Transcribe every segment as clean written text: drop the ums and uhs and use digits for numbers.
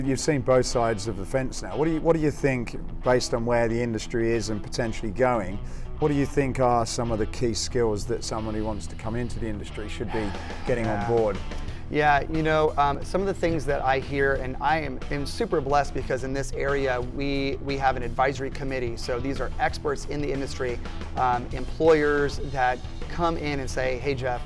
you've seen both sides of the fence now. What do you think, based on where the industry is and potentially going, what do you think are some of the key skills that someone who wants to come into the industry should be getting on board? Yeah, some of the things that I hear, and I am super blessed because in this area we have an advisory committee. So these are experts in the industry, employers that come in and say, hey Jeff,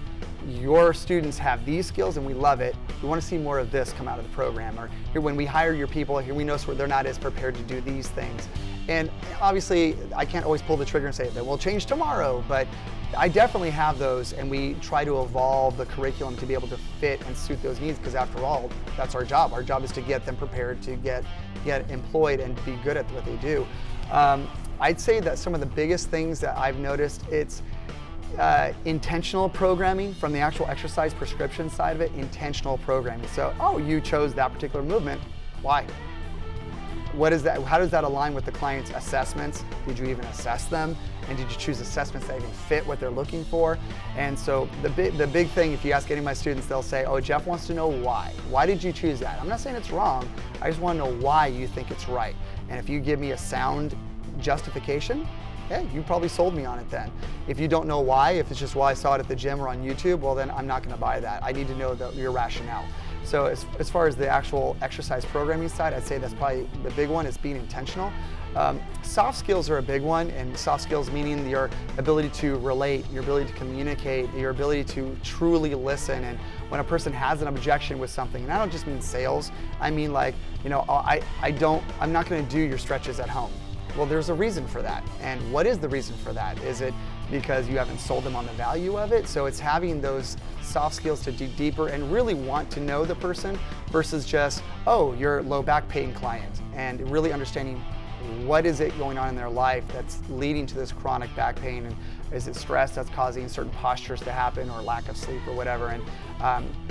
your students have these skills and we love it. We want to see more of this come out of the program. Or here, when we hire your people, here we know they're not as prepared to do these things. And obviously I can't always pull the trigger and say that will change tomorrow, but I definitely have those, and we try to evolve the curriculum to be able to fit and suit those needs, because after all, that's our job. Our job is to get them prepared to get employed and be good at what they do. I'd say that some of the biggest things that I've noticed, it's intentional programming from the actual exercise prescription side of it, intentional programming. So, oh, you chose that particular movement, why? What is that? How does that align with the client's assessments? Did you even assess them? And did you choose assessments that even fit what they're looking for? And so the big thing, if you ask any of my students, they'll say, oh, Jeff wants to know why. Why did you choose that? I'm not saying it's wrong. I just want to know why you think it's right. And if you give me a sound justification, hey, you probably sold me on it then. If you don't know why, if it's just, well, I saw it at the gym or on YouTube, well, then I'm not going to buy that. I need to know your rationale. So as far as the actual exercise programming side, I'd say that's probably the big one, is being intentional. Soft skills are a big one, and soft skills meaning your ability to relate, your ability to communicate, your ability to truly listen. And when a person has an objection with something, and I don't just mean sales, I mean like, I'm not going to do your stretches at home. Well, there's a reason for that. And what is the reason for that? Is it because you haven't sold them on the value of it? So it's having those soft skills to dig deeper and really want to know the person versus just, oh, you're a low back pain client, and really understanding what is it going on in their life that's leading to this chronic back pain, and is it stress that's causing certain postures to happen, or lack of sleep, or whatever. And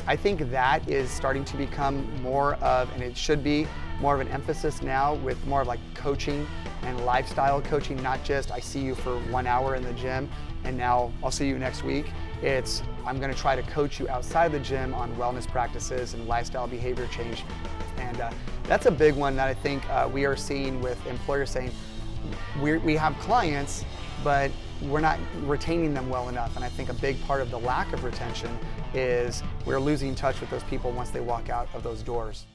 I think that is starting to become more of, and it should be more of an emphasis now, with more of like coaching and lifestyle coaching, not just I see you for 1 hour in the gym and now I'll see you next week. It's, I'm going to try to coach you outside the gym on wellness practices and lifestyle behavior change. And that's a big one that I think we are seeing with employers saying, we have clients, but we're not retaining them well enough. And I think a big part of the lack of retention is we're losing touch with those people once they walk out of those doors.